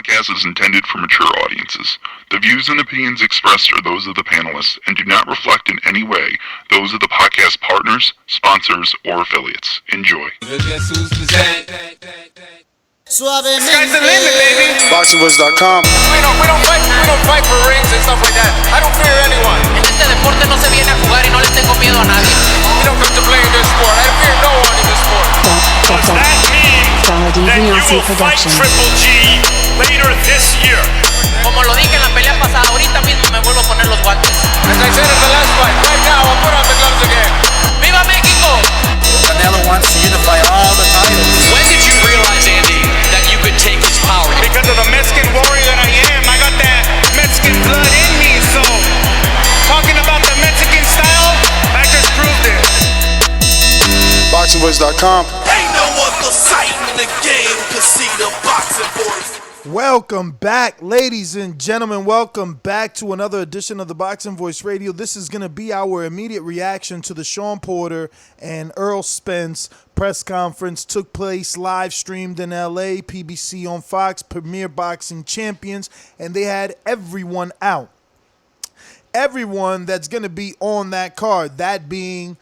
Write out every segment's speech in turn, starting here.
podcast is intended for mature audiences. The views and opinions expressed are those of the panelists and do not reflect in any way those of the podcast partners, sponsors, or affiliates. Enjoy. Sky's the limit, baby. BoxingVoice.com. We don't fight for rings and stuff like that. I don't fear anyone. En este deporte no se viene a jugar y no le tengo miedo a nadie. You don't come to play in this sport. I fear no one in this sport. Does that mean that you will fight Triple G later this year? Como lo dije en la pelea pasada, ahorita mismo me vuelvo a poner los guantes. As I said in the last fight, right now I'll put on the gloves again. ¡Viva México! Canelo wants to unify all the titles. When did you realize, Andy, that you could take his power? Because of the Mexican warrior that I am, I got that Mexican blood in me. So, talking about the Mexican style, I just proved it. BoxingVoice.com. Ain't no other sight in the game to see the Boxing Voice. Welcome back, ladies and gentlemen. Welcome back to another edition of the Boxing Voice Radio. This is going to be our immediate reaction to the Shawn Porter and Errol Spence press conference. Took place live streamed in LA, PBC on Fox, Premier Boxing Champions, and they had everyone out. Everyone that's going to be on that card, that being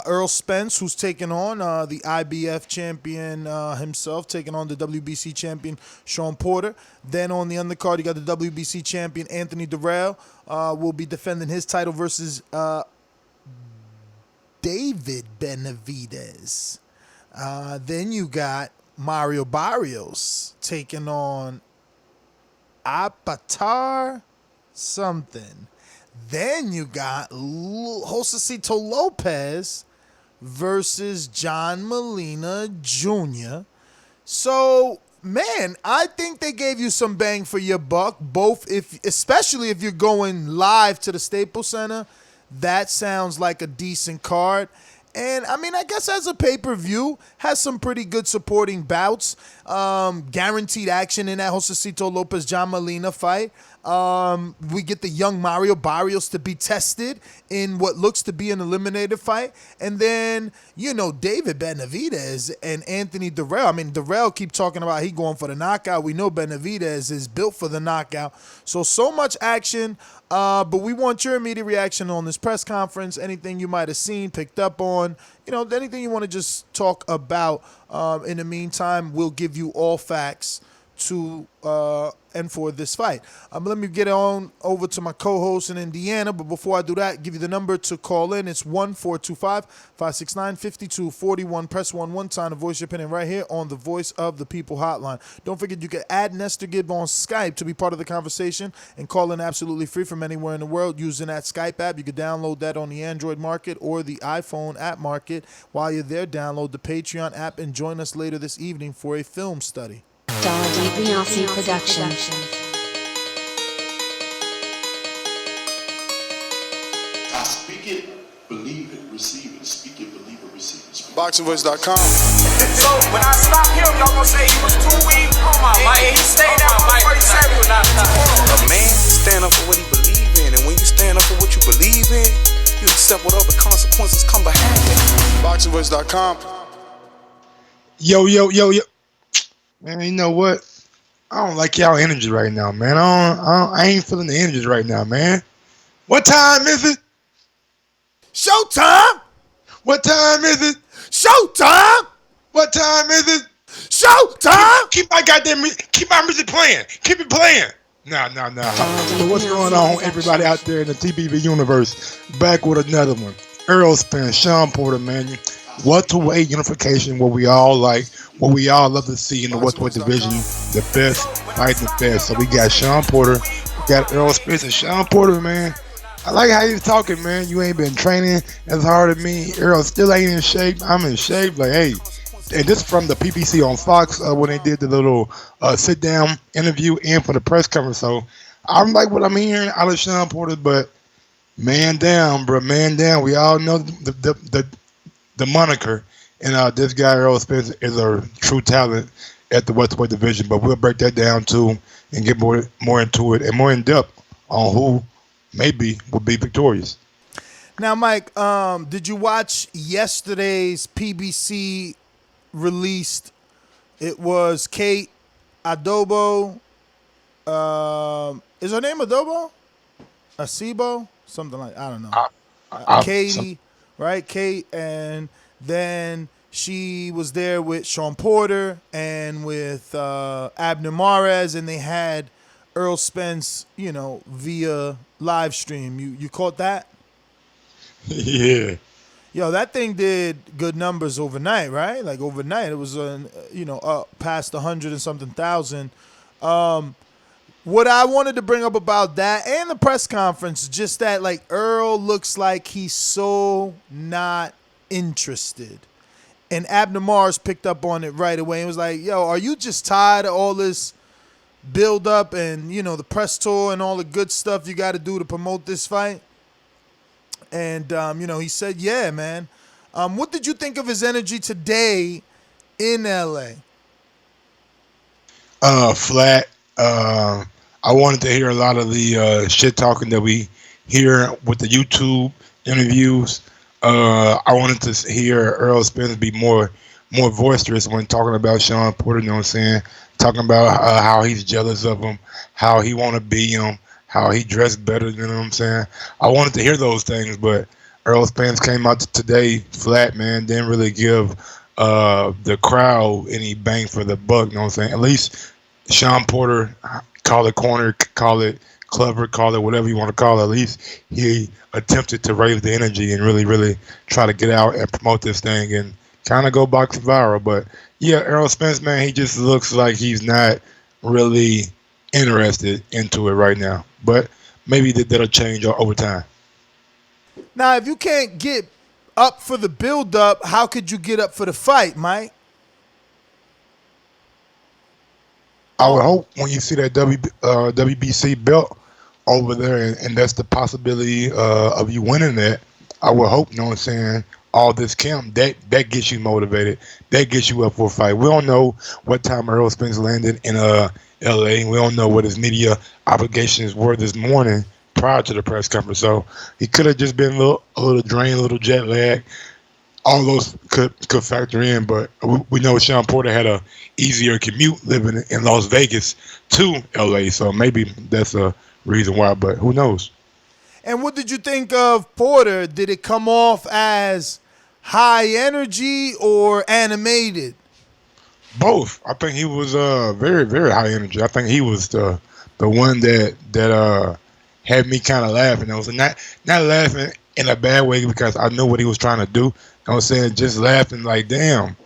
Errol Spence, who's taking on the IBF champion himself, taking on the WBC champion Shawn Porter. Then on the undercard, you got the WBC champion Anthony Dirrell, will be defending his title versus David Benavídez. Then you got Mario Barrios taking on Batyr something. Then you got Josesito López versus John Molina Jr. So, man, I think they gave you some bang for your buck. Especially if you're going live to the Staples Center, that sounds like a decent card. And, I mean, I guess as a pay-per-view, has some pretty good supporting bouts. Guaranteed action in that Josesito López-John Molina fight. We get the young Mario Barrios to be tested in what looks to be an eliminated fight. And then, David Benavídez and Anthony Dirrell. I mean, Dirrell keep talking about he going for the knockout. We know Benavídez is built for the knockout. So much action. But we want your immediate reaction on this press conference. Anything you might have seen, picked up on, anything you want to just talk about. In the meantime, we'll give you all facts to and for this fight. Let me get on over to my co-host in Indiana, but before I do that, give you the number to call in. It's 1-425-569-5241. Press 1 time to voice your opinion right here on the Voice of the People hotline. Don't forget you can add Nestor Gibb on Skype to be part of the conversation and call in absolutely free from anywhere in the world using that Skype app. You can download that on the Android market or the iPhone app market. While you're there, download the Patreon app and join us later this evening for a film study. DBLC Production. I speak it, believe it, receive it. Speak it, believe it, receive it. BoxingVoice.com. So when I stop him, y'all gonna say he was too weak. He stayed out before he said he was not. A man stand up for what he believes in, and when you stand up for what you believe in, you accept whatever consequences come behind it. BoxingVoice.com. Yo. Man, you know what? I don't like y'all energy right now, man. I ain't feeling the energy right now, man. What time is it? Showtime! What time is it? Showtime! What time is it? Showtime! Keep my music playing. Keep it playing. Nah. So what's going on, everybody out there in the TBV universe? Back with another one. Errol Spence, Shawn Porter, man. Welterweight unification, what we all like, what we all love to see in the welterweight division, the best fighting the best. So we got Shawn Porter, we got Errol Spence, and Shawn Porter, man. I like how you talking, man. You ain't been training as hard as me. Errol still ain't in shape. I'm in shape. Like, hey, and this from the PBC on Fox when they did the little sit-down interview and for the press conference. So I'm like what I'm hearing out of Shawn Porter, but man down, bro, man down. We all know the moniker, and this guy Errol Spence is a true talent at the welterweight division. But we'll break that down too and get more into it and more in depth on who maybe will be victorious. Now, Mike, did you watch yesterday's PBC released? It was Kate Adobo, Is her name Adobo? Acebo? Something like, I don't know. Katie, right? Kate, and then she was there with Shawn Porter and with Abner Mares, and they had Earl Spence, via live stream. You caught that? Yeah. Yo, that thing did good numbers overnight, right? Like overnight, it was up past 100 and something thousand. What I wanted to bring up about that and the press conference, just that like Earl looks like he's so not interested. And Abner Mars picked up on it right away and was like, yo, are you just tired of all this build up and, the press tour and all the good stuff you got to do to promote this fight? And, he said, yeah, man. What did you think of his energy today in L.A.? Flat. I wanted to hear a lot of the shit talking that we hear with the YouTube interviews. I wanted to hear Earl Spence be more boisterous when talking about Shawn Porter, you know what I'm saying? Talking about how he's jealous of him, how he want to be him, how he dressed better, you know what I'm saying? I wanted to hear those things, but Earl Spence came out today flat, man. Didn't really give the crowd any bang for the buck, you know what I'm saying? At least Shawn Porter, call it corner, call it clever, call it whatever you want to call it. At least he attempted to raise the energy and really, really try to get out and promote this thing and kind of go box viral. But yeah, Errol Spence, man, he just looks like he's not really interested into it right now. But maybe that'll change over time. Now, if you can't get up for the build-up, how could you get up for the fight, Mike? I would hope when you see that WBC belt over there, and that's the possibility of you winning that, I would hope, you know what I'm saying, all this camp, that gets you motivated. That gets you up for a fight. We don't know what time Errol Spence landed in L.A. We don't know what his media obligations were this morning prior to the press conference. So he could have just been a little drained, a little jet lag. All those could factor in, but we know Shawn Porter had a easier commute living in Las Vegas to L.A., so maybe that's a reason why, but who knows? And what did you think of Porter? Did it come off as high energy or animated? Both. I think he was very, very high energy. I think he was the one that had me kind of laughing. I was not laughing in a bad way because I knew what he was trying to do. You know what I'm saying? Just laughing like, damn,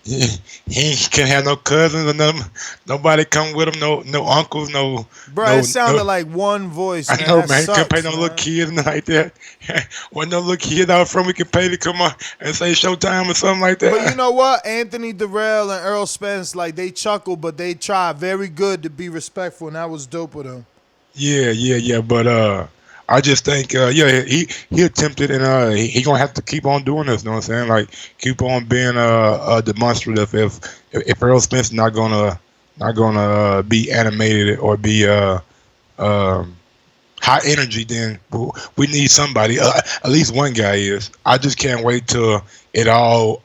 he can't have no cousins or nothing. Nobody come with him, no uncles, no. Bro, it sounded like one voice. I know, man. He couldn't pay no little kid like that. When no little kid out from we could pay to come on and say Showtime or something like that. But you know what? Anthony Dirrell and Earl Spence, like, they chuckle, but they try very good to be respectful, and that was dope with them. Yeah. But I just think, he attempted, and he gonna have to keep on doing this. You know what I'm saying? Like, keep on being demonstrative. If Earl Spence not gonna be animated or be high energy, then we need somebody. At least one guy is. I just can't wait till it all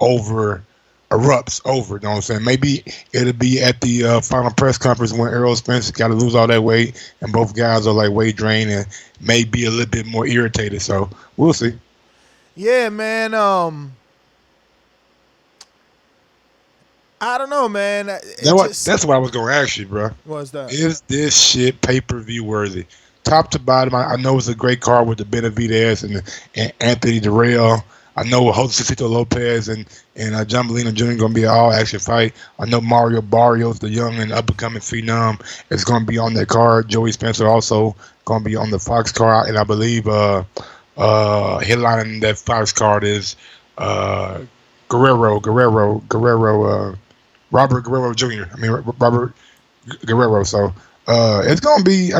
erupts over. You know what I'm saying? Maybe it'll be at the final press conference when Errol Spence got to lose all that weight and both guys are like weight drained and may be a little bit more irritated. So we'll see. Yeah, man. I don't know, man. That's what I was gonna ask you, bro. What's that? Is this shit pay-per-view worthy? Top to bottom, I know it's a great card with the Benavídez and Anthony Dirrell. I know Josesito López and John Molina Jr. going to be an all-action fight. I know Mario Barrios, the young and up-and-coming phenom, is going to be on that card. Joey Spencer also going to be on the Fox card. And I believe headlining that Fox card is Robert Guerrero Jr. Robert Guerrero. So it's going to be,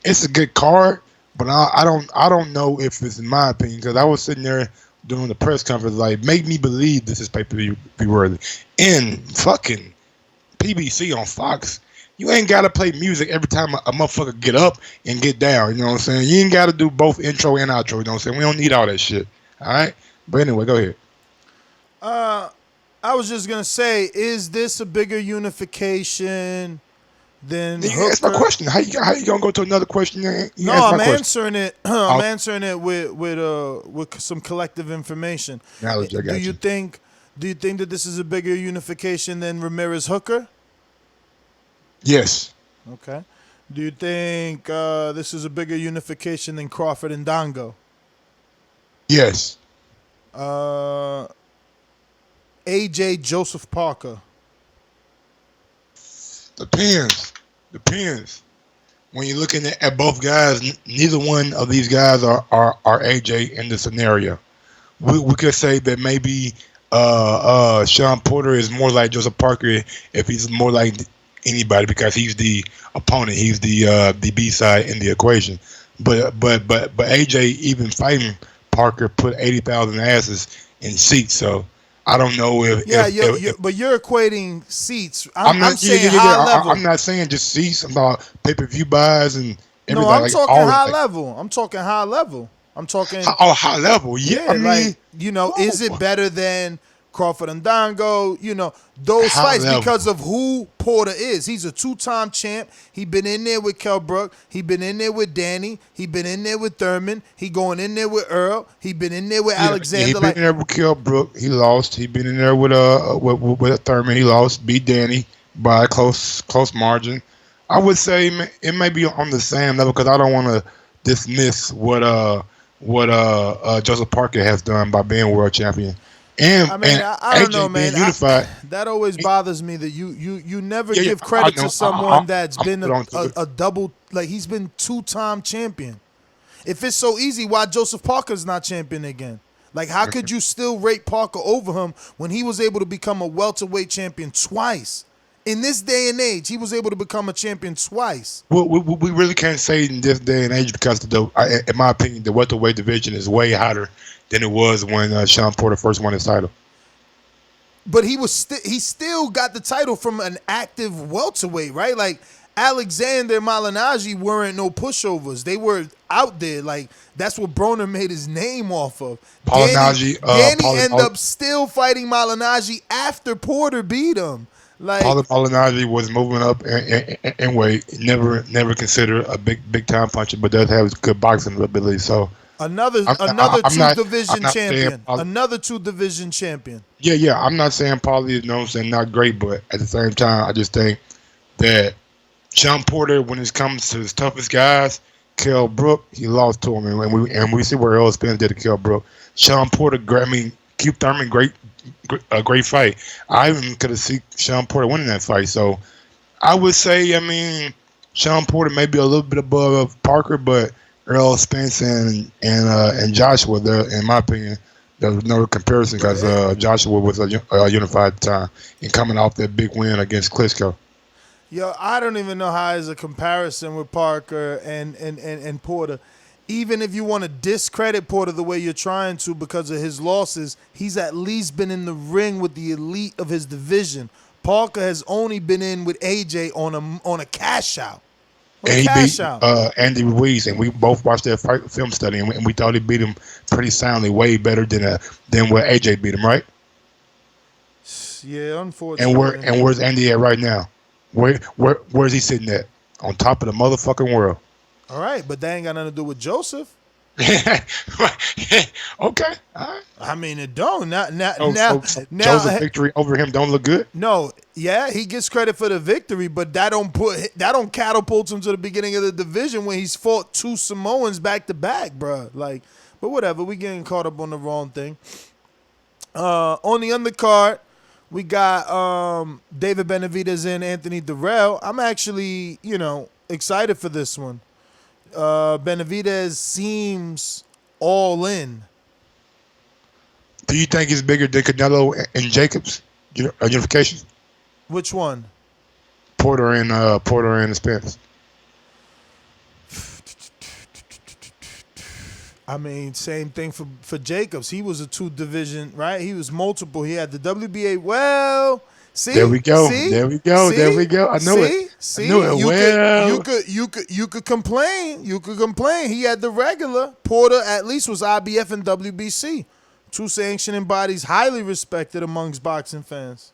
it's a good card, but I don't know if it's, in my opinion, because I was sitting there during the press conference, like, make me believe this is pay-per-view worthy. In fucking PBC on Fox, you ain't got to play music every time a motherfucker get up and get down. You know what I'm saying? You ain't got to do both intro and outro. You know what I'm saying? We don't need all that shit. All right? But anyway, go ahead. I was just going to say, is this a bigger unification Then Nigga, ask my Hooker. question. How you gonna go to another question? You No, ask my I'm question. answering it. I'm answering it with some collective information. Knowledge, I got Do you think that this is a bigger unification than Ramirez Hooker? Yes. Okay. Do you think this is a bigger unification than Crawford and Dongo? Yes. AJ Joseph Parker. Depends. When you're looking at both guys, neither one of these guys are AJ in the scenario. We could say that maybe Shawn Porter is more like Joseph Parker if he's more like anybody because he's the opponent. He's the B side in the equation. But AJ even fighting Parker put 80,000 asses in seats. So I don't know if but you're equating seats. I'm saying high level. I'm not saying just seats. I'm about pay-per-view buys and everything. No, I'm like, talking all high like, level. I'm talking high level. I'm talking high level. Yeah, I mean, like is it better than Crawford and Dongo? Those High fights level. because of who Porter is. He's a 2-time champ. He been in there with Kell Brook. He been in there with Danny. He been in there with Thurman. He going in there with Errol. He been in there with Alexander. He been in there with Kell Brook. He lost. He been in there with Thurman. He lost. Beat Danny by a close margin. I would say it may be on the same level because I don't want to dismiss what Joseph Parker has done by being world champion. And I don't know, man. Unified. That always bothers me that you never give credit to someone that's been a double, like he's been 2-time champion. If it's so easy, why Joseph Parker's not champion again? Like, how could you still rate Parker over him when he was able to become a welterweight champion twice? In this day and age, he was able to become a champion twice. Well, we really can't say in this day and age because, in my opinion, the welterweight division is way hotter than it was when Shawn Porter first won his title. But he still got the title from an active welterweight, right? Like Alexander and Molina weren't no pushovers. They were out there. Like that's what Broner made his name off of. Danny ended up still fighting Molina after Porter beat him. Like Molina was moving up in weight. Never considered a big time puncher, but does have good boxing ability. So another two-division champion. Yeah. I'm not saying Paulie is not great, but at the same time, I just think that Shawn Porter, when it comes to his toughest guys, Kell Brook, he lost to him, and we see where Errol Spence did to Kell Brook. Shawn Porter, Keith Thurman, great fight. I even could have seen Shawn Porter winning that fight. So I would say, Shawn Porter may be a little bit above Parker, but Errol Spence and Joshua, there, in my opinion, there's no comparison because Joshua was a unified at the time and coming off that big win against Klitschko. Yo, I don't even know how is a comparison with Parker and Porter. Even if you want to discredit Porter the way you're trying to because of his losses, he's at least been in the ring with the elite of his division. Parker has only been in with AJ on a cash out. And he beat Andy Ruiz, and we both watched that film study, and we thought he beat him pretty soundly, way better than where AJ beat him, right? Yeah, unfortunately. And where's Andy at right now? Where's he sitting at? On top of the motherfucking world. All right, but that ain't got nothing to do with Joseph. Okay, all right. I mean, it don't. Now, Joseph's victory over him don't look good. No, yeah, he gets credit for the victory, but that don't catapult him to the beginning of the division when he's fought 2 Samoans back to back, bro. Like, but whatever, we getting caught up on the wrong thing. On the undercard, we got David Benavídez and Anthony Dirrell. I'm actually, excited for this one. Benavídez seems all in. Do you think it's bigger than Canelo and Jacobs unification? Which one? Porter and Spence. I mean, same thing for Jacobs. He was a 2-division, right? He was multiple. He had the WBA. Well, see, there we go. See? There we go. See? There we go. I know it. See, I knew it. You could complain. You could complain. He had the regular. Porter at least was IBF and WBC, 2 sanctioning bodies highly respected amongst boxing fans.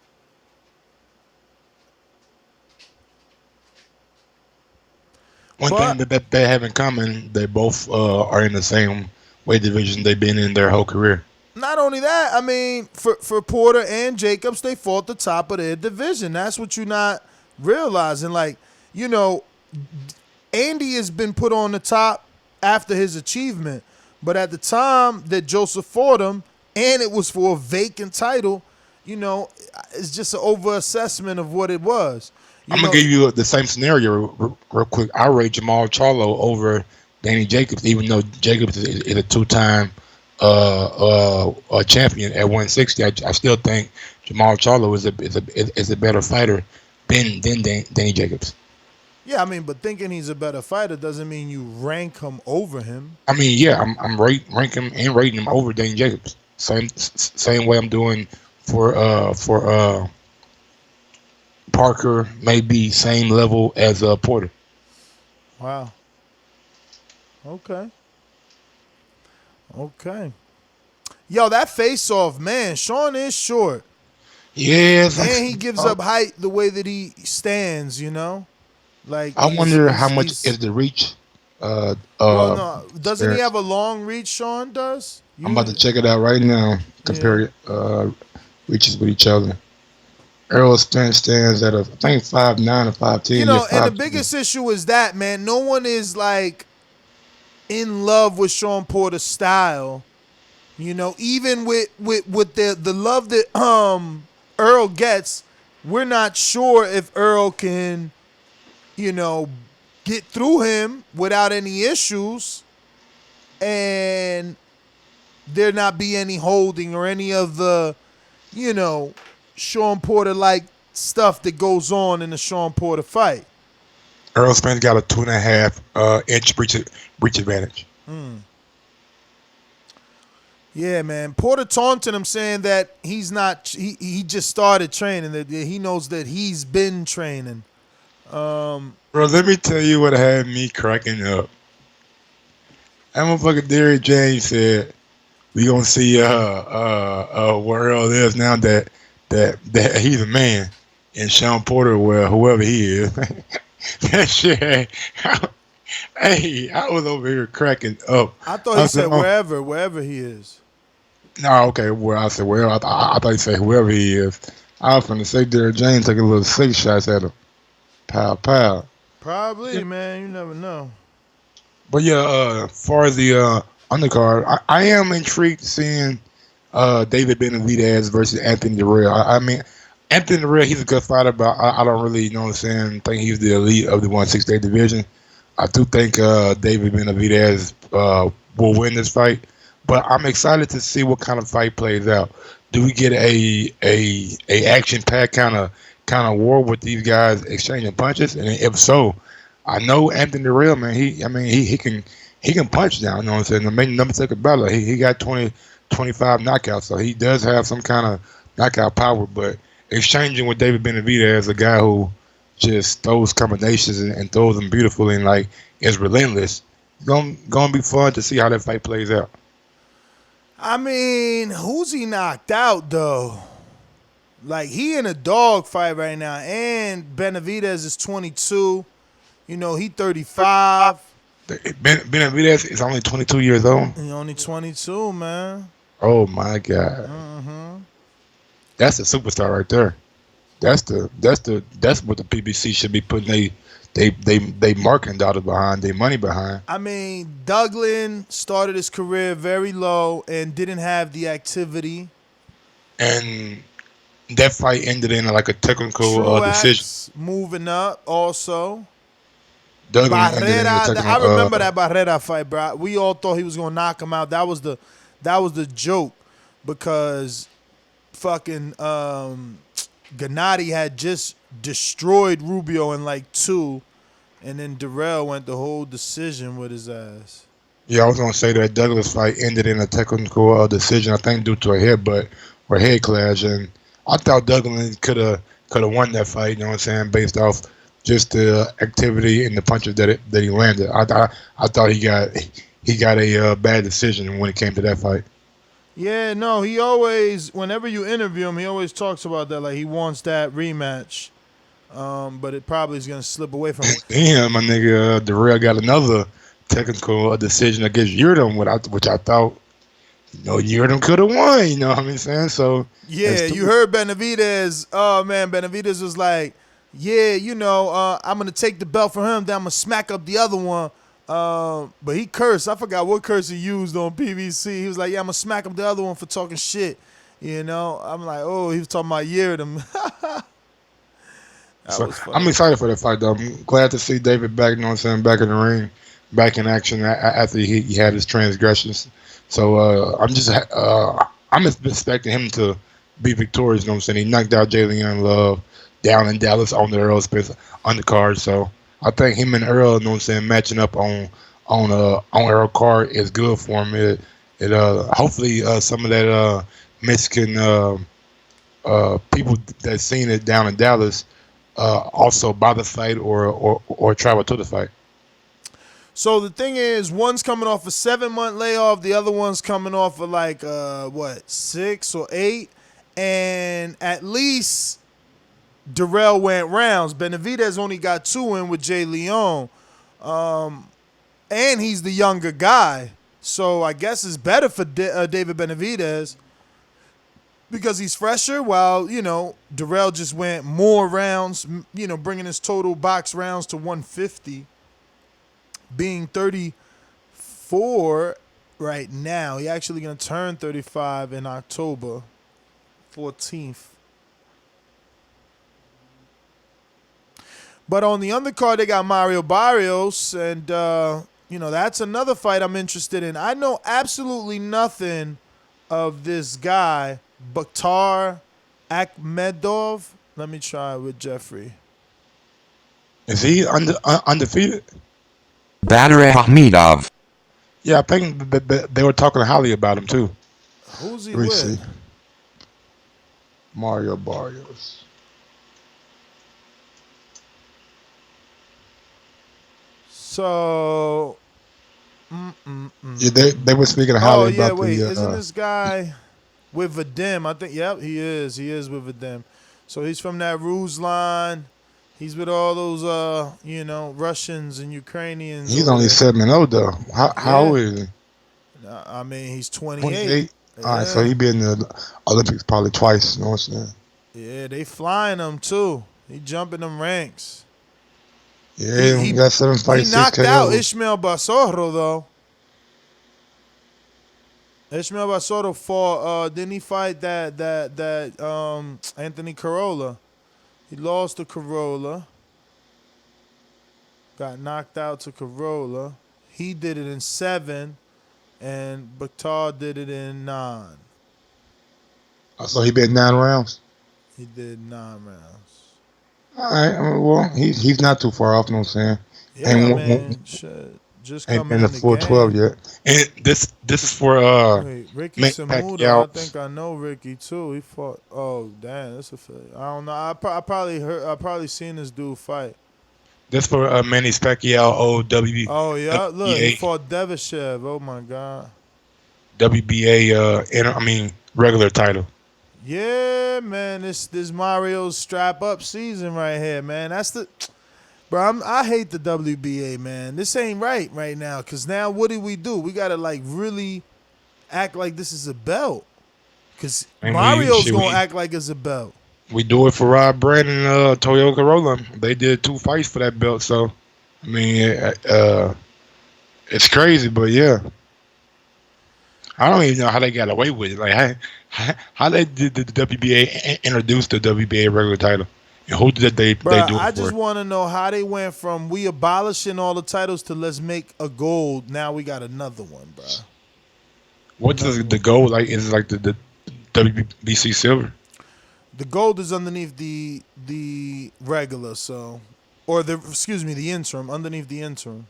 One thing that they have in common, they both are in the same weight division they've been in their whole career. Not only that, I mean, for Porter and Jacobs, they fought the top of their division. That's what you're not realizing. Like, you know, Andy has been put on the top after his achievement. But at the time that Joseph fought him, and it was for a vacant title, you know, it's just an overassessment of what it was. I'm going to give you the same scenario real quick. I rate Jamal Charlo over Danny Jacobs, even though Jacobs is a two-time champion at 160. I still think Jamal Charlo is a better fighter than Danny Jacobs. Yeah, I mean, but thinking he's a better fighter doesn't mean you rank him over him. I mean, yeah, I'm ranking and rating him over Danny Jacobs. Same way I'm doing for Parker, maybe same level as Porter. Wow. Okay. Yo, that face-off, man, Shawn is short. Yeah. And he gives up height the way that he stands, you know? Like, I wonder how much is the reach. Well, no. Doesn't he have a long reach, Shawn does? I'm about to check it out right now. Compare reaches with each other. Errol Spence stands at I think 5'9" or 5'10". You know, and the biggest issue is that, man, no one is like in love with Shawn Porter's style. You know, even with the love that Errol gets, we're not sure if Errol can, you know, get through him without any issues and there not be any holding or any of the, you know, Shawn Porter-like stuff that goes on in the Shawn Porter fight. Errol Spence got a 2.5 inch reach advantage. Yeah, man. Porter taunting him, saying that he's not. He just started training. That he knows that he's been training. Bro, let me tell you what had me cracking up. That motherfucker Derrick James said, "We gonna see where Errol is now that he's a man." And Shawn Porter, well, whoever he is, that shit. Hey, I was over here cracking up. I thought he said wherever he is. No, okay. Well, I said, well, I thought he said whoever he is. I was going to say Derrick James took a little 6 shots at him. Pow, pow. Probably, man. You never know. But yeah, as far as the undercard, I am intrigued seeing David Benavídez versus Anthony Dirrell. I mean, Anthony Dirrell, he's a good fighter, but I don't really know what I'm saying. Think he's the elite of the 168 division. I do think David Benavídez will win this fight. But I'm excited to see what kind of fight plays out. Do we get a action-packed kind of war with these guys exchanging punches? And if so, I know Anthony Dirrell, man. He can punch down. You know what I'm saying? The main number take a battle. He got 25 knockouts, so he does have some kind of knockout power. But exchanging with David Benavídez, a guy who just throws combinations and throws them beautifully and like is relentless, gonna be fun to see how that fight plays out. I mean, who's he knocked out, though? Like, he in a dog fight right now, and Benavídez is 22. You know, he 35. Benavídez is only 22 years old. He only 22, man. Oh, my God. Mm-hmm. That's a superstar right there. That's what the PBC should be putting they marketing dollars behind, they money behind. I mean, Douglin started his career very low and didn't have the activity. And that fight ended in like a technical decision. Moving up also. Barrera, I remember that Barrera fight, bro. We all thought he was gonna knock him out. That was the joke because fucking Gennady had just destroyed Rubio in like 2, and then Dirrell went the whole decision with his ass. Yeah, I was gonna say that Douglas fight ended in a technical decision, I think due to a headbutt or head clash, and I thought Douglas could have won that fight. You know what I'm saying? Based off just the activity and the punches that he landed. I thought he got a bad decision when it came to that fight. Yeah, no, he always, whenever you interview him, he always talks about that. Like, he wants that rematch. but it probably is going to slip away from him. Damn, my nigga, Dirrell got another technical decision against Yurdam, which I thought, Yurdam could have won. You know what I'm saying? So yeah, you heard Benavídez. Oh man, Benavídez was like, yeah, I'm gonna take the belt from him. Then I'm gonna smack up the other one. But he cursed. I forgot what curse he used on PVC. He was like, yeah, I'm gonna smack up the other one for talking shit. I'm like, oh, he was talking about Yurdam. I'm excited for that fight, though. I'm glad to see David back, you know what I'm saying, back in the ring, back in action after he had his transgressions. So I'm expecting him to be victorious, you know what I'm saying. He knocked out Jalen Love down in Dallas on the Errol Spence undercard. So I think him and Errol, you know what I'm saying, matching up on Errol card is good for him. It hopefully some of that Mexican people that seen it down in Dallas also buy the fight or travel to the fight. So the thing is, one's coming off a 7-month layoff, the other one's coming off of like 6 or 8, and at least Dirrell went rounds. Benavídez only got 2 in with Jay Leon, and he's the younger guy, so I guess it's better for David Benavídez because he's fresher. While Dirrell just went more rounds, bringing his total box rounds to 150. Being 34 right now. He actually going to turn 35 in October 14th. But on the undercard, they got Mario Barrios, and, that's another fight I'm interested in. I know absolutely nothing of this guy, Batyr Akhmedov. Let me try with Jeffrey. Is he undefeated? Batyr Akhmedov. Yeah, I think they were talking highly about him too. Who's he with? Mario Barrios. So, yeah, they were speaking highly about. Oh yeah, wait, isn't this guy with Vadim? I think. Yep, he is. He is with Vadim. So he's from that Rouge line. He's with all those, Russians and Ukrainians. He's only 7-0 though. How old is he? I mean, he's 28. 28. Yeah. All right, so he been in the Olympics probably twice. You know what I'm saying? Yeah, they flying him too. He jumping them ranks. Yeah, he got 7 fights. He knocked out Ishmael Basoro though. Ishmael Basoro fought. Didn't he fight that Anthony Corolla? He lost to Corolla. Got knocked out to Corolla. He did it in 7, and Batyr did it in 9. So he been 9 rounds? He did 9 rounds. All right. Well, he's not too far off, you know what I'm saying? Yeah, and man. Just coming in the full 12 yet. And this is for Ricky Samuda. I think I know Ricky too. He fought. Oh damn, that's a failure. I don't know. I probably seen this dude fight. This for Manny Pacquiao WBA. Oh yeah, look, he fought Devashev. Oh my god. WBA regular title. Yeah, man. This Mario's strap up season right here, man. That's the. Bro, I hate the WBA, man. This ain't right now, because now what do? We got to, really act like this is a belt. Because Mario's going to act like it's a belt. We do it for Rob Brandon and Toyo Corolla. They did 2 fights for that belt, so, it's crazy, but yeah. I don't even know how they got away with it. Like, how they did the WBA introduce the WBA regular title. And who did they do it for? I just want to know how they went from we abolishing all the titles to let's make a gold. Now we got another one, bro. What's the gold like? Is it like the WBC silver? The gold is underneath the regular, the interim, underneath the interim.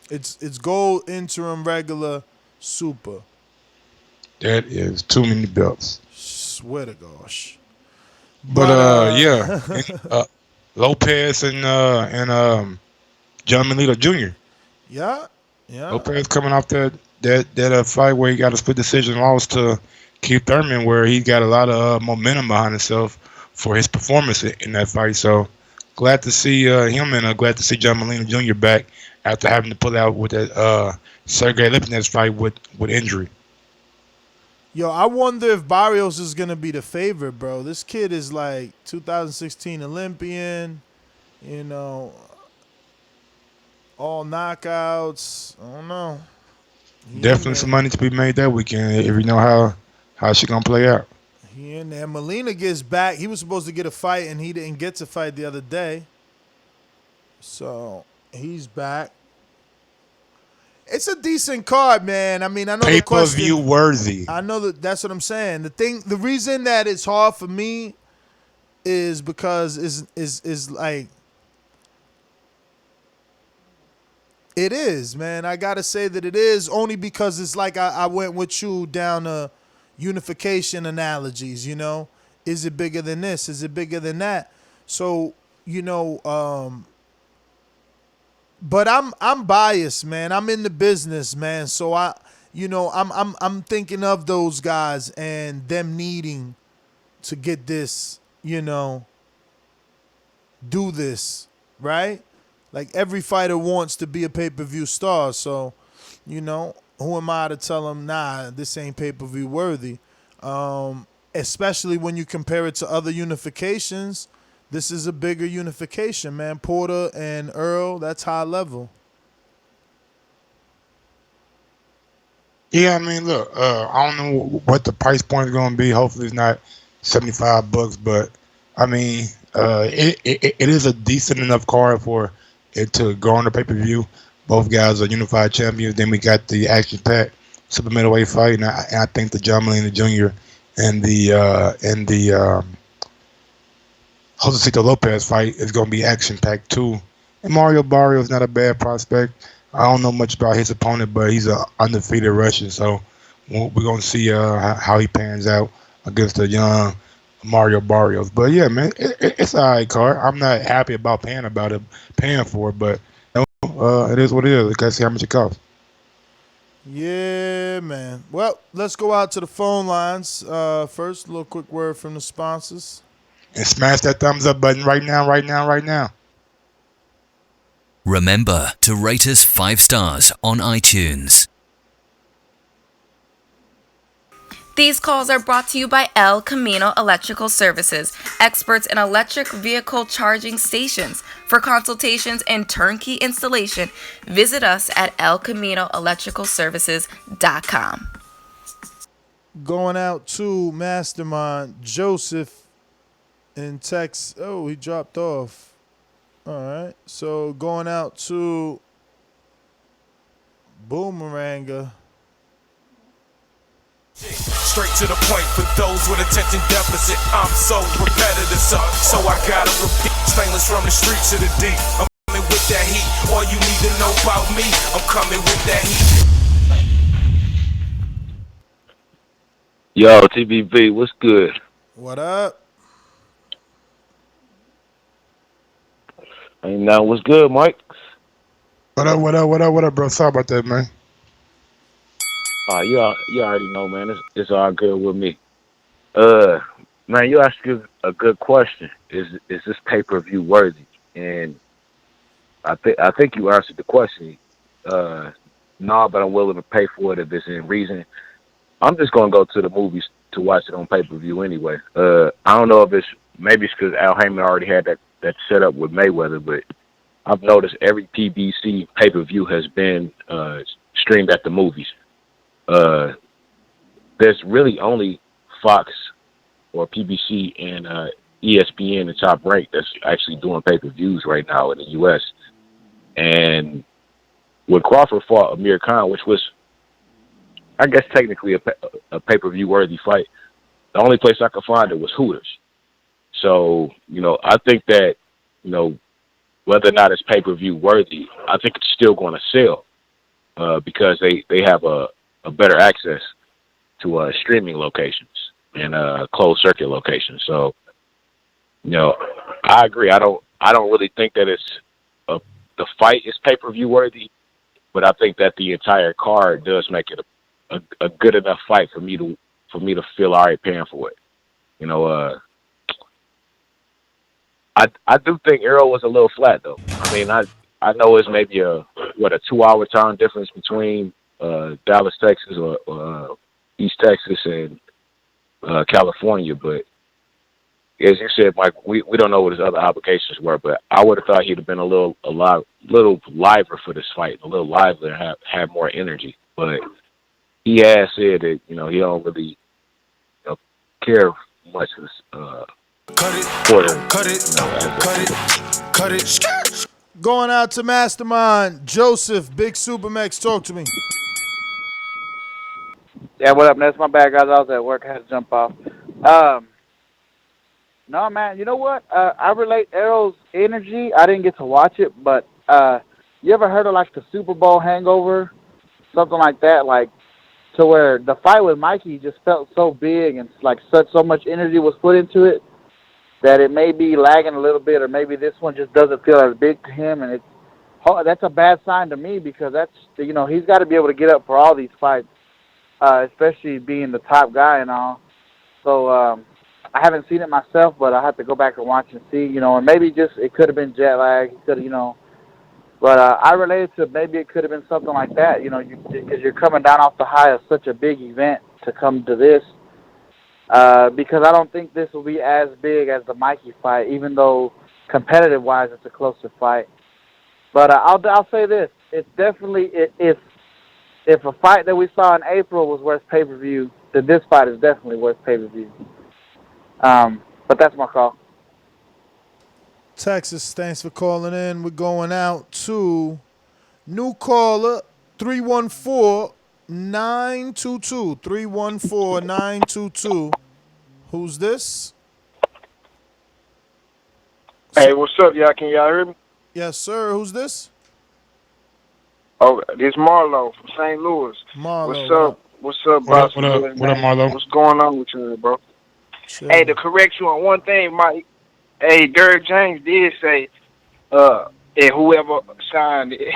It's gold, interim, regular, super. That is too many belts. Swear to gosh. But López and John Molina Jr. Yeah. López coming off that fight where he got a split decision loss to Keith Thurman, where he got a lot of momentum behind himself for his performance in that fight. So glad to see him, and glad to see John Molina Jr. back after having to pull out with that Sergey Lipinets fight with injury. Yo, I wonder if Barrios is gonna be the favorite, bro. This kid is like 2016 Olympian, you know, all knockouts. I don't know. Definitely some money to be made that weekend if you know how she gonna play out. He in there. Molina gets back. He was supposed to get a fight, and he didn't get to fight the other day. So he's back. It's a decent card, man. I mean, I know the question. Pay-per-view worthy. I know that's what I'm saying. The reason that it's hard for me is because is like it is, man. I gotta say that it is only because it's like I went with you down to unification analogies. You know, is it bigger than this? Is it bigger than that? So you know. But I'm biased, man. I'm in the business, man. So I'm thinking of those guys and them needing to get this, you know, do this, right? Like every fighter wants to be a pay-per-view star. So, you know, who am I to tell them, nah, this ain't pay-per-view worthy? Especially when you compare it to other unifications. This is a bigger unification, man. Porter and Errol, that's high level. Yeah, I mean, look, I don't know what the price point is going to be. Hopefully, it's not $75, but I mean, it is a decent enough card for it to go on the pay-per-view. Both guys are unified champions. Then we got the action-packed super middleweight fight, and I think the John Molina Jr. and the Josesito López fight is going to be action-packed too. And Mario Barrios is not a bad prospect. I don't know much about his opponent, but he's an undefeated Russian, so we're going to see how he pans out against the young Mario Barrios. But yeah, man, it's an all right card. I'm not happy about paying for it, but you know, it is what it is. Let's see how much it costs. Yeah, man. Well, let's go out to the phone lines. First, a little quick word from the sponsors. And smash that thumbs up button right now. Remember to rate us 5 stars on iTunes. These calls are brought to you by El Camino Electrical Services, experts in electric vehicle charging stations. For consultations and turnkey installation, visit us at elcaminoelectricalservices.com. Going out to Mastermind Joseph in Texas. Oh, he dropped off. All right. So going out to Boomeranga. Straight to the point for those with attention deficit. I'm so repetitive, so I gotta repeat. Stainless from the streets to the deep. I'm coming with that heat. All you need to know about me, I'm coming with that heat. Yo, TBV, what's good? What up? Ain't now, what's good, Mike? What up, bro? Sorry about that, man. You already know, man. It's all good with me. Man, you asked a good question. Is this pay-per-view worthy? And I think you answered the question. No, but I'm willing to pay for it if it's in reason. I'm just gonna go to the movies to watch it on pay-per-view anyway. I don't know if maybe it's because Al Heyman already had that set up with Mayweather, but I've noticed every PBC pay-per-view has been streamed at the movies. There's really only Fox or PBC and ESPN, the Top Rank, that's actually doing pay-per-views right now in the U.S. And when Crawford fought Amir Khan, which was, I guess, technically a pay-per-view worthy fight, the only place I could find it was Hooters. So, you know, I think that, you know, whether or not it's pay-per-view worthy, I think it's still going to sell because they have a better access to streaming locations and closed circuit locations. So, you know, I agree. I don't really think that the fight is pay-per-view worthy, but I think that the entire card does make it a good enough fight for me to feel all right paying for it. You know, I do think Errol was a little flat though. I mean, I know it's maybe a 2-hour time difference between Dallas, Texas, or East Texas and California, but as you said, Mike, we don't know what his other obligations were, but I would have thought he'd have been a little livelier for this fight, a little livelier, and have more energy. But he has said that he don't really care much for the Going out to Mastermind, Joseph, Big Supermax, talk to me. Yeah, what up? That's my bad, guys. I was at work. I had to jump off. No, man. You know what? I relate Errol's energy. I didn't get to watch it, but you ever heard of like the Super Bowl hangover? Something like that, like to where the fight with Mikey just felt so big and like so much energy was put into it that it may be lagging a little bit, or maybe this one just doesn't feel as big to him, and that's a bad sign to me because that's he's got to be able to get up for all these fights, especially being the top guy and all. So I haven't seen it myself, but I have to go back and watch and see, and maybe just it could have been jet lag, but I related to maybe it could have been something like that, because you're coming down off the high of such a big event to come to this. Because I don't think this will be as big as the Mikey fight, even though competitive-wise it's a closer fight. But I'll say this: it's definitely if a fight that we saw in April was worth pay-per-view, then this fight is definitely worth pay-per-view. But that's my call. Texas, thanks for calling in. We're going out to new caller 314-922. 314-922. Who's this? Hey, what's up, y'all? Can y'all hear me? Yes, sir. Who's this? Oh, this Marlo from St. Louis. Marlo. What's up, boss? What up, Marlo? What's going on with you, bro? Sure. Hey, to correct you on one thing, Mike. Hey, Derek James did say, whoever signed it,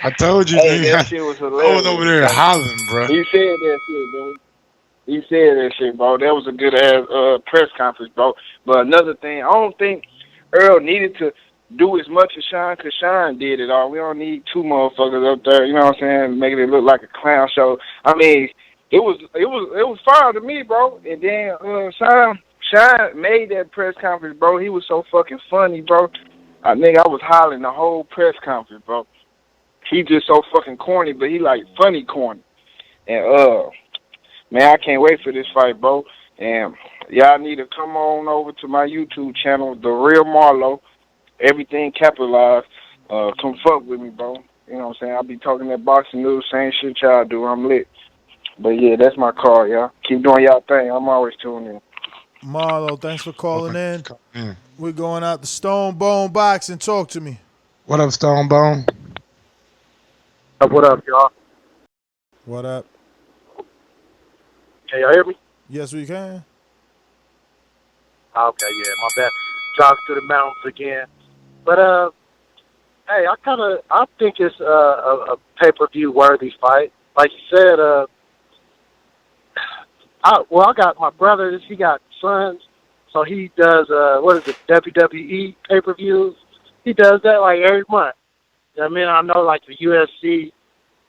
I told you, hey, nigga. that shit was hilarious. I was over there hollering, bro. He said that shit, bro. He said that shit, bro. That was a good ass press conference, bro. But another thing, I don't think Errol needed to do as much as Shawn, because Shawn did it all. We don't need two motherfuckers up there, you know what I'm saying, making it look like a clown show. I mean, it was fire to me, bro. And then Shawn made that press conference, bro. He was so fucking funny, bro. I was hollering the whole press conference, bro. He just so fucking corny, but he like funny corny. And man, I can't wait for this fight, bro. And y'all need to come on over to my YouTube channel, The Real Marlo. Everything capitalized. Come fuck with me, bro. You know what I'm saying? I'll be talking that boxing news, same shit y'all do. I'm lit. But yeah, that's my call, y'all. Keep doing y'all thing. I'm always tuning in. Marlo, thanks for calling in. We're going out to Stone Bone Boxing. Talk to me. What up, Stone Bone? What up, y'all? What up? Can y'all hear me? Yes, we can. Okay, yeah, my bad. Jogs through the mountains again. But, hey, I think it's a pay-per-view worthy fight. Like you said, I got my brothers, he got sons, so he does, WWE pay-per-views. He does that, like, every month. I mean, I know, like, the UFC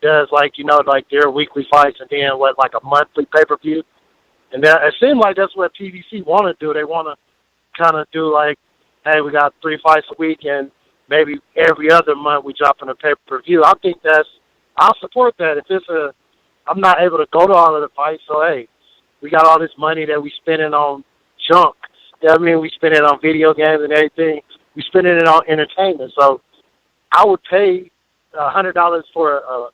does, like, like their weekly fights and then, like a monthly pay-per-view. And then it seems like that's what PBC want to do. They want to kind of do, like, hey, we got 3 fights a week, and maybe every other month we drop in a pay-per-view. I think I'll support that. If I'm not able to go to all of the fights, so, hey, we got all this money that we spending on junk. You know what I mean? We spend it on video games and everything. We spending it on entertainment. So I would pay $100 for a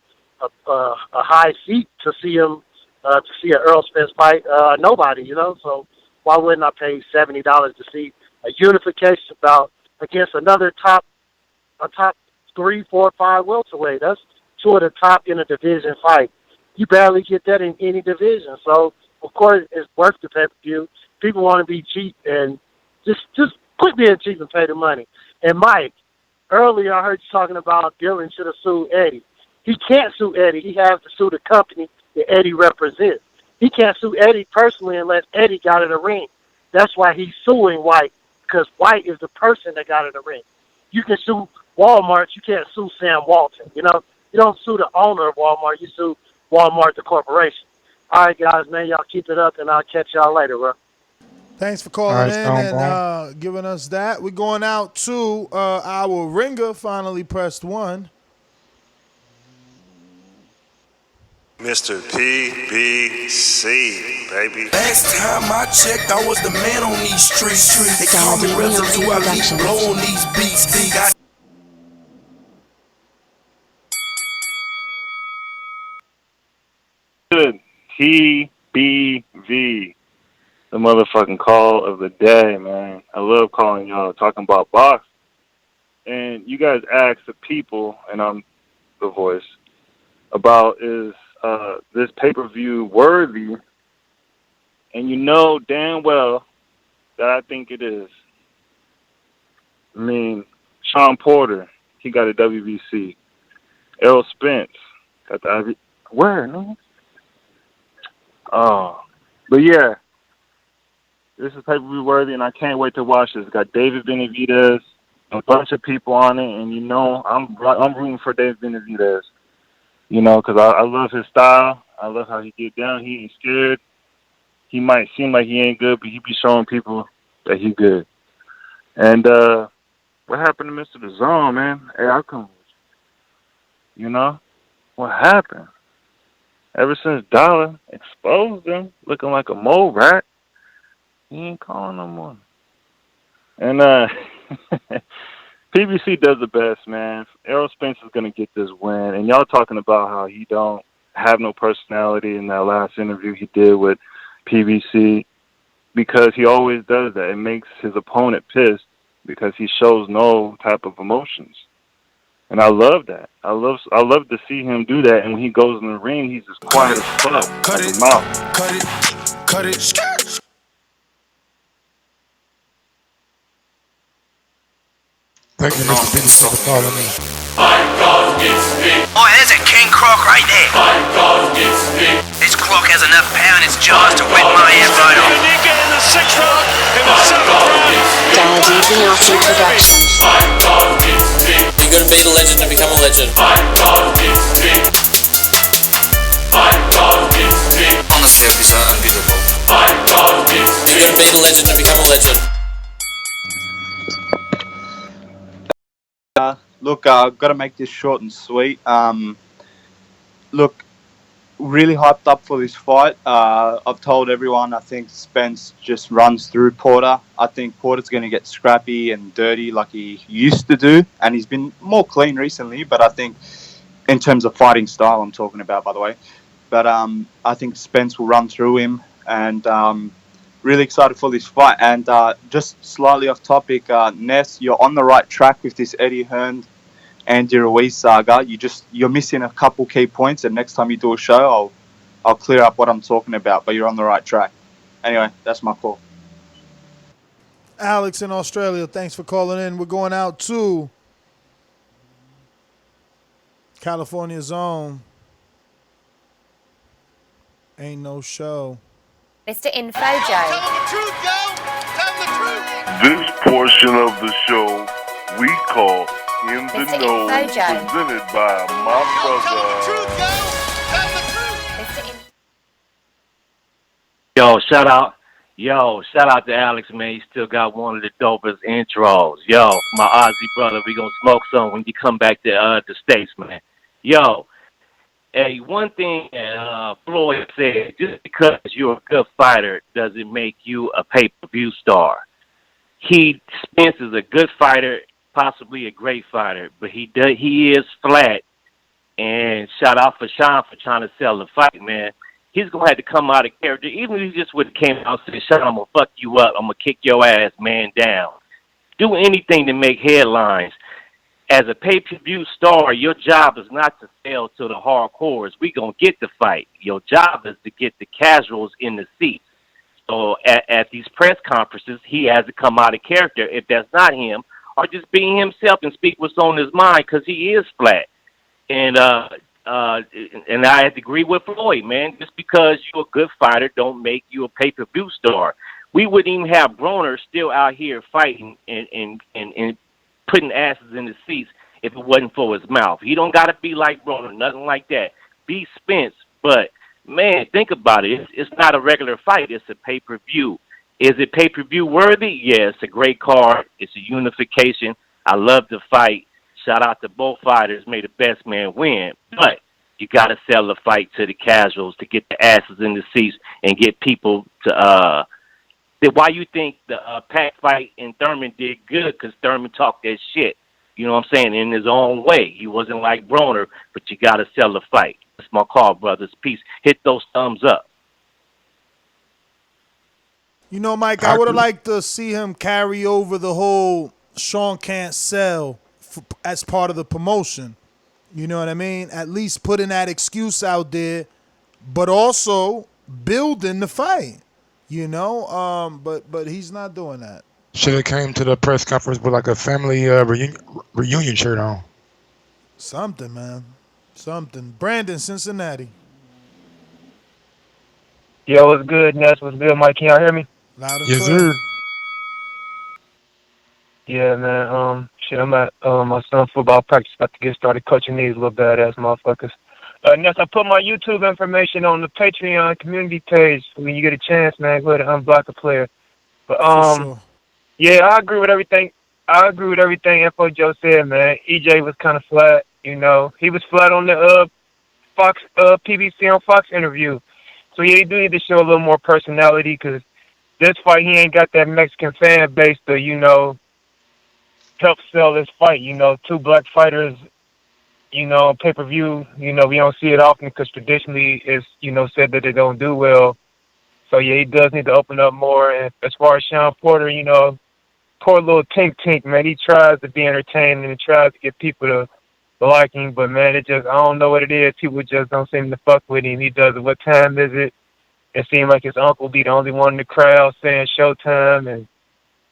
high seat to see him, to see an Errol Spence fight. Nobody, So why wouldn't I pay $70 to see a unification bout against another top 3, 4, 5 welterweight? That's 2 of the top in a division fight. You barely get that in any division. So of course it's worth the pay-per-view. People want to be cheap, and just quit being cheap and pay the money. And Mike, earlier I heard you talking about Dylan should have sued Eddie. He can't sue Eddie. He has to sue the company that Eddie represents. He can't sue Eddie personally unless Eddie got in the ring. That's why he's suing White, because White is the person that got in the ring. You can sue Walmart, you can't sue Sam Walton. You know, you don't sue the owner of Walmart, you sue Walmart, the corporation. All right, guys, man, y'all keep it up, and I'll catch y'all later, bro. Thanks for calling in and giving us that. We're going out to our ringer, finally pressed 1. Mr. PBC, baby. Last time I checked, I was the man on these streets. They call me residue, I leave blow on these beats. Good TBV, the motherfucking call of the day, man. I love calling y'all, talking about boxing. And you guys ask the people, and I'm the voice, about is this pay-per-view worthy? And you know damn well that I think it is. I mean, Shawn Porter, he got a WBC. Errol Spence got the IV. Where, no? Oh, but yeah, this is pay-per-view worthy, and I can't wait to watch this. It's got David Benavídez, a bunch of people on it, and you know I'm rooting for David Benavídez. You know, because I love his style. I love how he get down. He ain't scared. He might seem like he ain't good, but he be showing people that he good. And what happened to Mr. Dazn, man? Hey, I'll come with you. You know? What happened? Ever since Dollar exposed him, looking like a mole rat, he ain't calling no more. And PBC does the best, man. Errol Spence is going to get this win. And y'all talking about how he don't have no personality in that last interview he did with PBC, because he always does that. It makes his opponent pissed because he shows no type of emotions. And I love that. I love to see him do that. And when he goes in the ring, he's just quiet as fuck. Cut like it, a mouse. cut it. Thank you, Mr. PBC, for calling in. Boy, there's a king croc right there. This croc has enough power in its jaws to whip my head right off. Unique in the 6th round, in the 7th round. Benavídez Productions. You're gonna be the legend to become a legend. Honestly, he's unbeatable. You're gonna be the legend to become a legend. Look, I've got to make this short and sweet. Look, really hyped up for this fight. I've told everyone I think Spence just runs through Porter. I think Porter's going to get scrappy and dirty like he used to do, and he's been more clean recently, but I think in terms of fighting style I'm talking about, by the way. But I think Spence will run through him, and really excited for this fight. And just slightly off topic, Ness, you're on the right track with this Eddie Hearn Andy Ruiz saga. You're missing a couple key points, and next time you do a show, I'll clear up what I'm talking about. But you're on the right track. Anyway, that's my call. Alex in Australia, thanks for calling in. We're going out to California Zone. Ain't no show. Mr. Info Joe. This portion of the show we call In the Mr. Know, Info Joe. presented by my brother. Yo, shout out to Alex, man. He still got one of the dopest intros. Yo, my Aussie brother, we gonna smoke some when you come back to the States, man. Yo, hey, one thing Floyd said, just because you're a good fighter doesn't make you a pay-per-view star. Spence is a good fighter, possibly a great fighter, but he is flat. And shout out for Shawn for trying to sell the fight, man. He's going to have to come out of character. Even if he just would have came out and said, Shawn, I'm going to fuck you up. I'm going to kick your ass, man, down. Do anything to make headlines. As a pay-per-view star, your job is not to sell to the hardcores. We going to get the fight. Your job is to get the casuals in the seats. So at these press conferences, he has to come out of character if that's not him, or just being himself and speak what's on his mind, because he is flat. And I have to agree with Floyd, man. Just because you're a good fighter don't make you a pay-per-view star. we wouldn't even have Broner still out here fighting and putting asses in the seats if it wasn't for his mouth. He don't got to be like Broner, nothing like that. Be Spence, but, man, think about it. It's not a regular fight. It's a pay-per-view. Is it pay-per-view worthy? Yeah, it's a great card. It's a unification. I love the fight. Shout out to both fighters. May the best man win. But you got to sell the fight to the casuals to get the asses in the seats and get people to why you think the Pac fight in Thurman did good? Because Thurman talked that shit. You know what I'm saying? In his own way. He wasn't like Broner, but you got to sell the fight. That's my call, brothers. Peace. Hit those thumbs up. You know, Mike, I would have liked to see him carry over the whole Shawn can't sell as part of the promotion. You know what I mean? At least putting that excuse out there, but also building the fight. You know, but he's not doing that. Should have came to the press conference with like a family reunion shirt on. Something, man. Something. Brandon, Cincinnati. Yo, what's good, Ness? What's good, Mike? Can y'all hear me? Loud and Yes, clear. sir. Yeah, man. Shit, I'm at my son's football practice, about to get started coaching these little badass motherfuckers. Ness, I put my YouTube information on the Patreon community page. When you get a chance, man, go ahead and unblock a player. But sure. Yeah, I agree with everything. Info Joe said, man. EJ was kind of flat. You know, he was flat on the Fox PBC on Fox interview. So yeah, you do need to show a little more personality, because this fight, he ain't got that Mexican fan base to, you know, help sell this fight. You know, two black fighters, you know, pay-per-view, you know, we don't see it often because traditionally it's, you know, said that they don't do well. So yeah, he does need to open up more. And as far as Shawn Porter, you know, poor little tink, man, he tries to be entertaining and tries to get people to like him, but man, it just, I don't know what it is. People just don't seem to fuck with him. He does it. What time is it? It seemed like his uncle be the only one in the crowd saying Showtime, and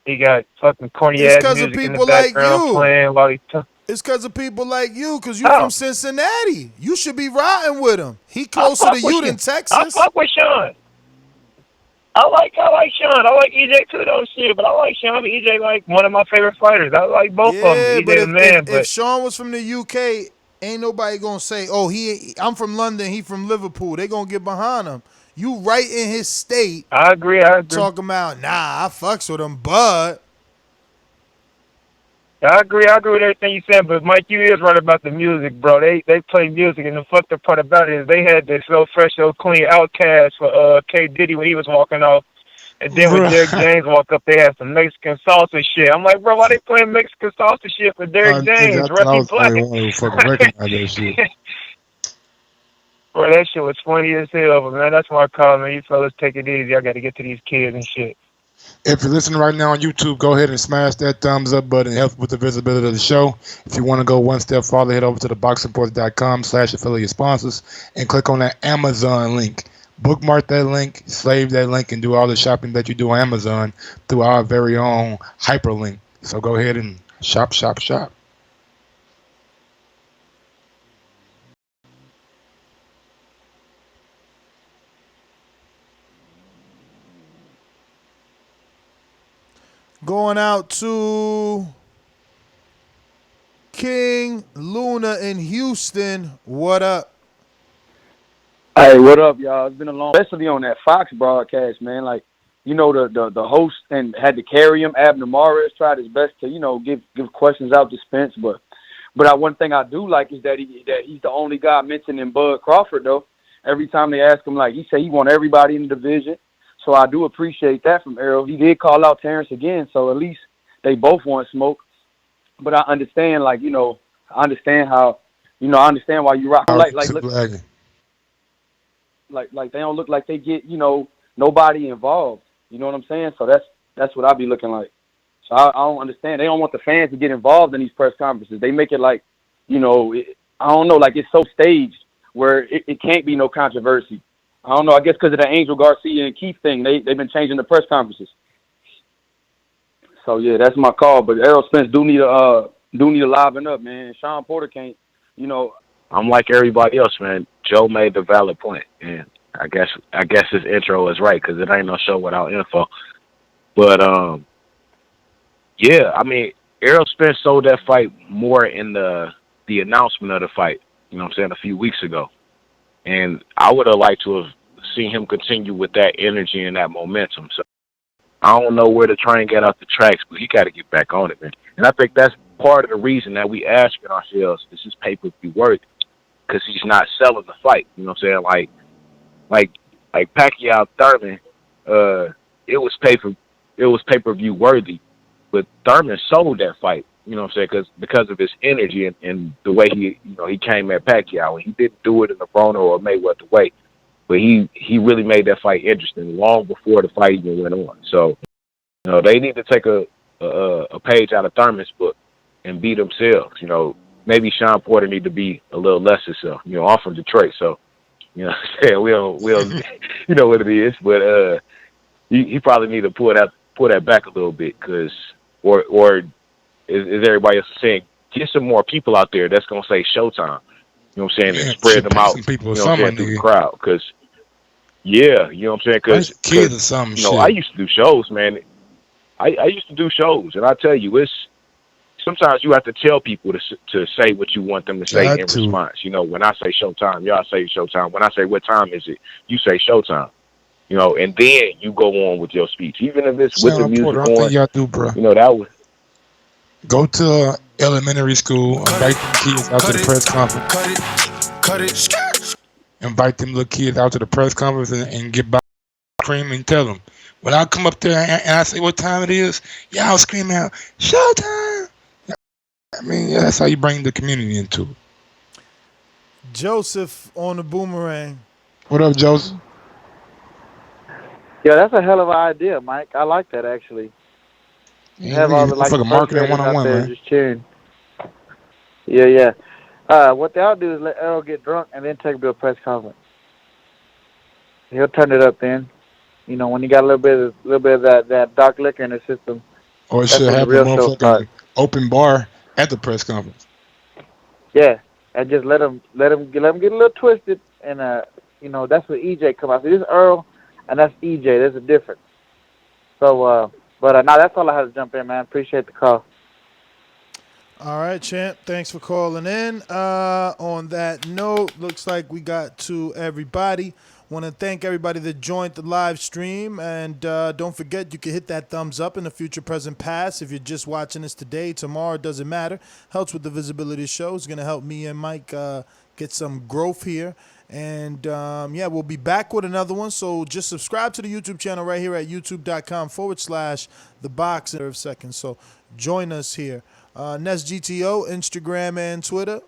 he got fucking corny ass music in the background playing while he It's because of people like you, because you from Cincinnati. You should be riding with him. He closer to you than Texas. I fuck with Shawn. I like Shawn. I like EJ too, though, shit. But I like Shawn. But EJ like one of my favorite fighters. I like both of them. EJ but if Shawn was from the UK, ain't nobody gonna say, "Oh, I'm from London. He from Liverpool." They gonna get behind him. You right in his state. I agree. Talking about, I fucks with him, but I agree with everything you said, but Mike, you is right about the music, bro. They play music, and the fucked up part about it is they had this so fresh, so clean Outcast for K Diddy when he was walking off, and then when Derrick James walked up, they had some Mexican salsa shit. I'm like, bro, why they playing Mexican salsa shit for Derrick James? Rusty Black. Bro, that shit was funny as hell, but man, that's why I call, man. You fellas take it easy. I got to get to these kids and shit. If you're listening right now on YouTube, go ahead and smash that thumbs up button. It helps with the visibility of the show. If you want to go one step farther, head over to theboxreports.com/affiliate sponsors and click on that Amazon link. Bookmark that link, save that link, and do all the shopping that you do on Amazon through our very own hyperlink. So go ahead and shop. Going out to King Luna in Houston. What up? Hey, what up, y'all? It's been a long, especially on that Fox broadcast, man. Like, you know, the host and had to carry him. Abner Mares tried his best to, you know, give questions out to Spence, but one thing I do like is that he's the only guy mentioning Bud Crawford though. Every time they ask him, like, he say he want everybody in the division. So I do appreciate that from Errol. He did call out Terrence again, so at least they both want smoke. But I understand, like, you know, I understand how, you know, I understand why you rock. Like they don't look like they get, you know, nobody involved. You know what I'm saying? So that's what I be looking like. So I don't understand. They don't want the fans to get involved in these press conferences. They make it like, you know, I don't know, like it's so staged where it can't be no controversy. I don't know. I guess because of the Angel Garcia and Keith thing, they've been changing the press conferences. So yeah, that's my call. But Errol Spence do need to liven up, man. Shawn Porter can't, you know. I'm like everybody else, man. Joe made the valid point, and I guess his intro is right because it ain't no show without info. But yeah, I mean, Errol Spence sold that fight more in the announcement of the fight. You know what I'm saying, a few weeks ago, and I would have liked to have seen him continue with that energy and that momentum. So I don't know where the train got off the tracks, but he got to get back on it, man. And I think that's part of the reason that we asking ourselves, is this pay-per-view worthy? Because he's not selling the fight. You know what I'm saying? Like Pacquiao Thurman, it was pay-per-view worthy, but Thurman sold that fight. You know what I'm saying? Because of his energy and the way he came at Pacquiao, and he didn't do it in the Broner or Mayweather way, but he really made that fight interesting long before the fight even went on. So, you know, they need to take a page out of Thurman's book and be themselves. You know, maybe Shawn Porter need to be a little less himself. You know, I'm from Detroit, so you know what I'm saying, we don't you know what it is, but he probably need to pull that back a little bit, because or is everybody else saying, get some more people out there that's gonna say Showtime. You know what I'm saying? And spread them out. People, you know what I'm saying, through the crowd. Because yeah, you know what I'm saying? Because kids or something. You know, I used to do shows, man. I used to do shows, and I tell you, it's sometimes you have to tell people to say what you want them to say in response. You know, when I say Showtime, y'all say Showtime. When I say what time is it, you say Showtime. You know, and then you go on with your speech, even if it's with the music Porter, on. I think y'all do, bro. You know, that was go to elementary school, invite them kids out to the press conference. Invite them little kids out to the press conference and get by cream and tell them. When I come up there and I say what time it is, y'all scream out, Showtime! I mean, yeah, that's how you bring the community into it. Joseph on the Boomerang. What up, Joseph? Yeah, that's a hell of an idea, Mike. I like that, actually. You have all the marketing one-on-one, man. Just cheering. Yeah. What they'll do is let Errol get drunk and then take him to a press conference. He'll turn it up then. You know, when you got a little bit of that dark liquor in the system. Or it should have a motherfucking open bar at the press conference. Yeah, and just let him get a little twisted, and you know, that's where EJ come out. So this is Earl, and that's EJ. There's a difference. So, but now that's all I had to jump in, man. Appreciate the call. All right, champ. Thanks for calling in. On that note, looks like we got to everybody. Want to thank everybody that joined the live stream, and don't forget you can hit that thumbs up in the future, present, past. If you're just watching this today, tomorrow, it doesn't matter. Helps with the visibility of the show. It's gonna help me and Mike get some growth here. And yeah, we'll be back with another one. So just subscribe to the YouTube channel right here at youtube.com/thebox in a second. So join us here. NestGTO, Instagram and Twitter.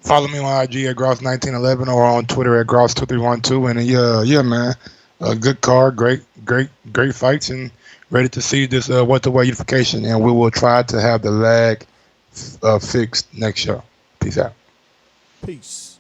Follow me on IG at Gross1911 or on Twitter at Gross2312. And yeah, man, a good card, great fights, and ready to see this welterweight unification. And we will try to have the lag fixed next show. Peace out. Peace.